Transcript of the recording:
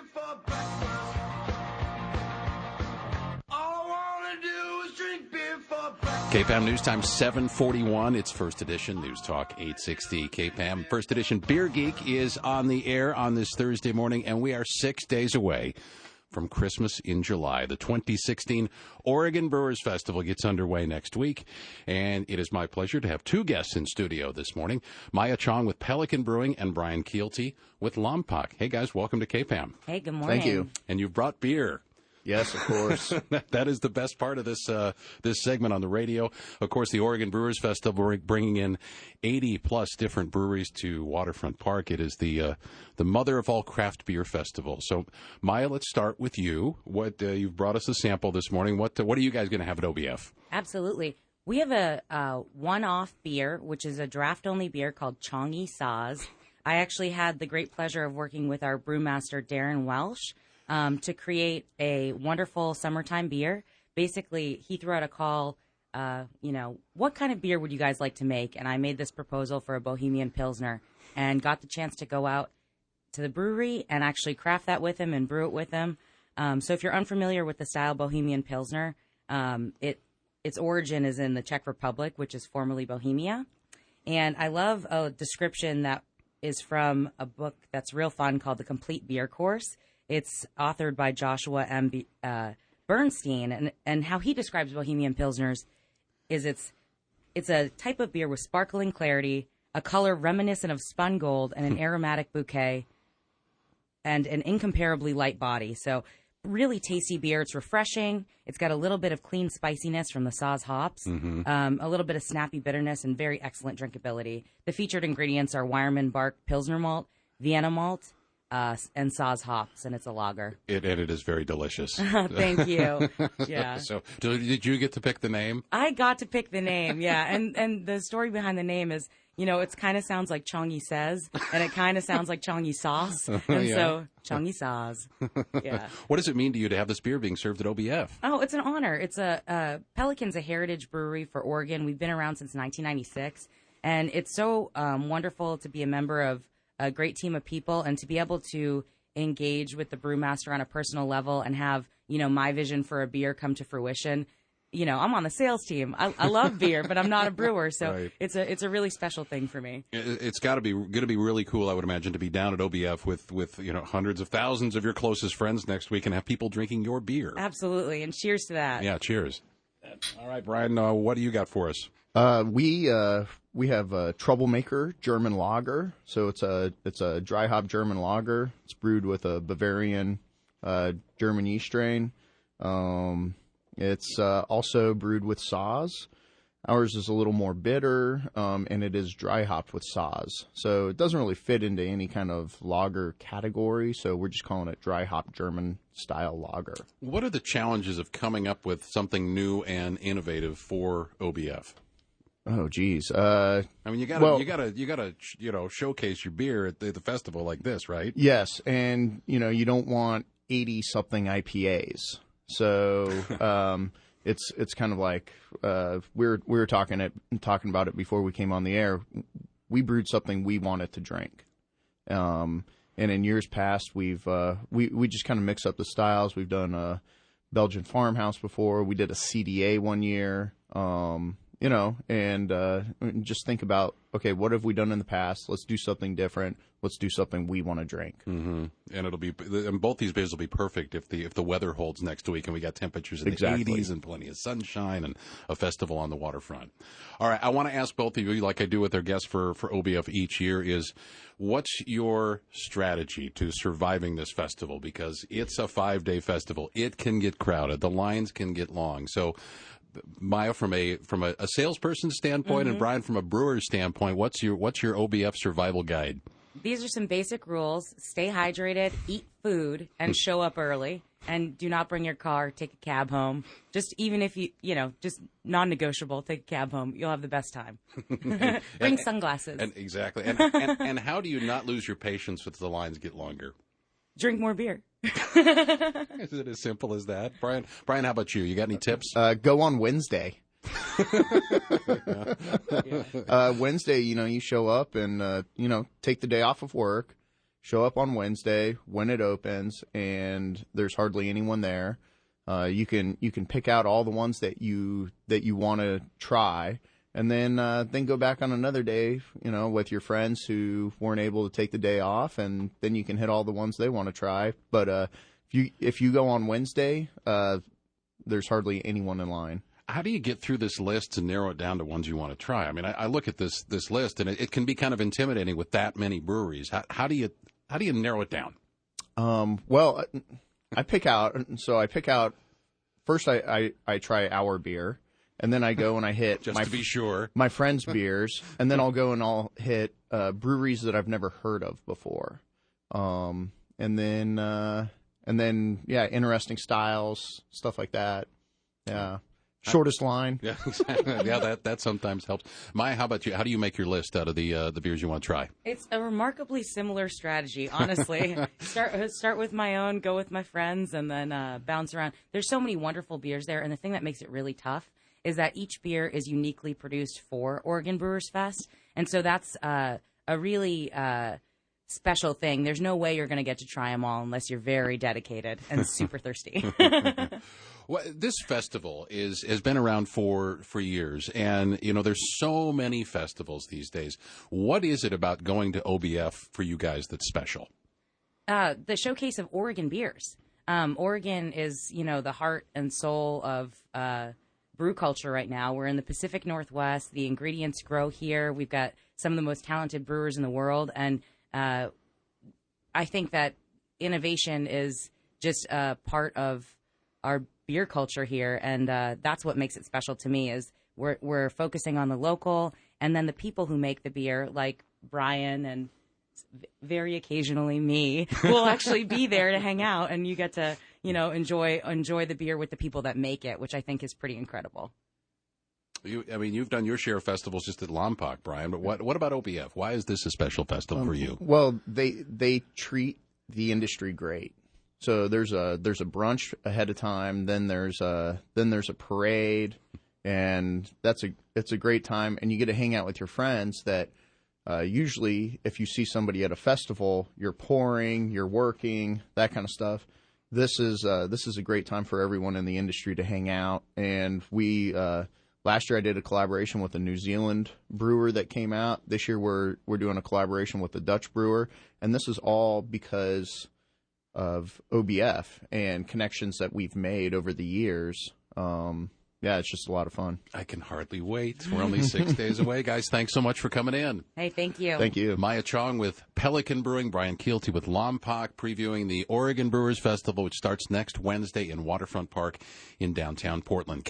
beer for breakfast. All I want to do is drink beer for breakfast. KPAM News Time 7:41. It's First Edition News Talk 860 KPAM. First Edition Beer Geek is on the air on this Thursday morning, and we are 6 days away from Christmas in July. The 2016 Oregon Brewers Festival gets underway next week, and it is my pleasure to have two guests in studio this morning, Maia Chong with Pelican Brewing and Bryan Keilty with Lompoc. Hey, guys, welcome to KPAM. Hey, good morning. Thank you. And you've brought beer. Yes, of course. That is the best part of this this segment on the radio. Of course, the Oregon Brewers Festival bringing in 80-plus different breweries to Waterfront Park. It is the mother of all craft beer festivals. So, Maia, let's start with you. What you've brought us a sample this morning. What are you guys going to have at OBF? Absolutely. We have a one-off beer, which is a draft-only beer called Chongie Saaz. I actually had the great pleasure of working with our brewmaster, Darren Welsh, to create a wonderful summertime beer. Basically, he threw out a call, what kind of beer would you guys like to make? And I made this proposal for a Bohemian Pilsner and got the chance to go out to the brewery and actually craft that with him and brew it with him. So if you're unfamiliar with the style Bohemian Pilsner, its origin is in the Czech Republic, which is formerly Bohemia. And I love a description that is from a book that's real fun called The Complete Beer Course. It's authored by Joshua M. Bernstein, and how he describes Bohemian Pilsners is it's a type of beer with sparkling clarity, a color reminiscent of spun gold, and an aromatic bouquet, and an incomparably light body. So really tasty beer. It's refreshing. It's got a little bit of clean spiciness from the Saaz hops, a little bit of snappy bitterness, and very excellent drinkability. The featured ingredients are Weyermann bark Pilsner malt, Vienna malt, and Saaz hops, and it's a lager. And it is very delicious. Thank you. Yeah. So, did you get to pick the name? I got to pick the name, yeah. And the story behind the name is, it kind of sounds like Chongie Saaz, and it kind of sounds like Chongie Sauce, and so Chongie Saaz. Yeah. What does it mean to you to have this beer being served at OBF? Oh, it's an honor. It's Pelican's a heritage brewery for Oregon. We've been around since 1996, and it's so wonderful to be a member of a great team of people and to be able to engage with the brewmaster on a personal level and have, my vision for a beer come to fruition. I'm on the sales team. I love beer, but I'm not a brewer, so right. It's a really special thing for me. It's going to be really cool, I would imagine, to be down at OBF with hundreds of thousands of your closest friends next week and have people drinking your beer. Absolutely, and cheers to that. Yeah, cheers. All right, Bryan, what do you got for us? We have a troublemaker German lager. So it's a dry hop German lager. It's brewed with a Bavarian German yeast strain. It's also brewed with Saaz. Ours is a little more bitter, and it is dry hopped with Saaz. So it doesn't really fit into any kind of lager category. So we're just calling it dry hop German style lager. What are the challenges of coming up with something new and innovative for OBF? Oh, geez. I mean, you gotta showcase your beer at the festival like this, right? Yes, and you don't want 80-something IPAs. So it's kind of like we were talking about it before we came on the air. We brewed something we wanted to drink, and in years past we just kind of mix up the styles. We've done a Belgian farmhouse before. We did a CDA one year. And just think about, okay, what have we done in the past? Let's do something different. Let's do something we want to drink. Mm-hmm. And both these beers will be perfect if the weather holds next week and we got temperatures in the 80s and plenty of sunshine and a festival on the waterfront. All right, I want to ask both of you, like I do with our guests for OBF each year, is what's your strategy to surviving this festival? Because it's a 5-day festival. It can get crowded. The lines can get long. So, Maia, from a salesperson standpoint, and Bryan from a brewer's standpoint, what's your OBF survival guide? These are some basic rules. Stay hydrated, eat food, and show up early. And do not bring your car. Take a cab home. Just even if just non-negotiable, take a cab home. You'll have the best time. Bring sunglasses. Exactly. And how do you not lose your patience if the lines get longer? Drink more beer. Is it as simple as that? Bryan, how about you? You got any tips? Go on Wednesday. Wednesday, you show up and, take the day off of work show up on Wednesday when it opens, and there's hardly anyone there. You can pick out all the ones that you want to try, and then go back on another day, with your friends who weren't able to take the day off, and then you can hit all the ones they want to try. But if you go on Wednesday, there's hardly anyone in line. How do you get through this list and narrow it down to ones you want to try? I mean, I look at this list, and it can be kind of intimidating with that many breweries. How do you narrow it down? Well, I pick out. First, I try our beer, and then I go and I hit to be sure my friends' beers, and then I'll go and I'll hit breweries that I've never heard of before, and then interesting styles, stuff like that. Yeah. Shortest line. Yeah, exactly. Yeah, that sometimes helps. Maya, how about you? How do you make your list out of the beers you want to try? It's a remarkably similar strategy, honestly. Start with my own, go with my friends, and then bounce around. There's so many wonderful beers there, and the thing that makes it really tough is that each beer is uniquely produced for Oregon Brewers Fest, and so that's a really special thing. There's no way you're going to get to try them all unless you're very dedicated and super thirsty. Well, this festival has been around for years, and there's so many festivals these days. What is it about going to OBF for you guys that's special? The showcase of Oregon beers. Oregon is the heart and soul of brew culture right now. We're in the Pacific Northwest. The ingredients grow here. We've got some of the most talented brewers in the world, and I think that innovation is just a part of our beer culture here, and that's what makes it special to me. Is we're focusing on the local, and then the people who make the beer, like Bryan and very occasionally me, will actually be there to hang out, and you get to enjoy the beer with the people that make it, which I think is pretty incredible. You've done your share of festivals just at Lompoc, Bryan, but what about OBF? Why is this a special festival for you? Well, they treat the industry great. So there's a brunch ahead of time, then there's a parade, and it's a great time, and you get to hang out with your friends that usually if you see somebody at a festival, you're pouring, you're working, that kind of stuff. This is a great time for everyone in the industry to hang out, and we last year I did a collaboration with a New Zealand brewer that came out. This year we're doing a collaboration with a Dutch brewer, and this is all because of OBF and connections that we've made over the years. It's just a lot of fun. I can hardly wait. We're only 6 days away. Guys, thanks so much for coming in. Hey, thank you. Thank you. Maia Chong with Pelican Brewing, Bryan Keilty with Lompoc, previewing the Oregon Brewers Festival, which starts next Wednesday in Waterfront Park in downtown Portland.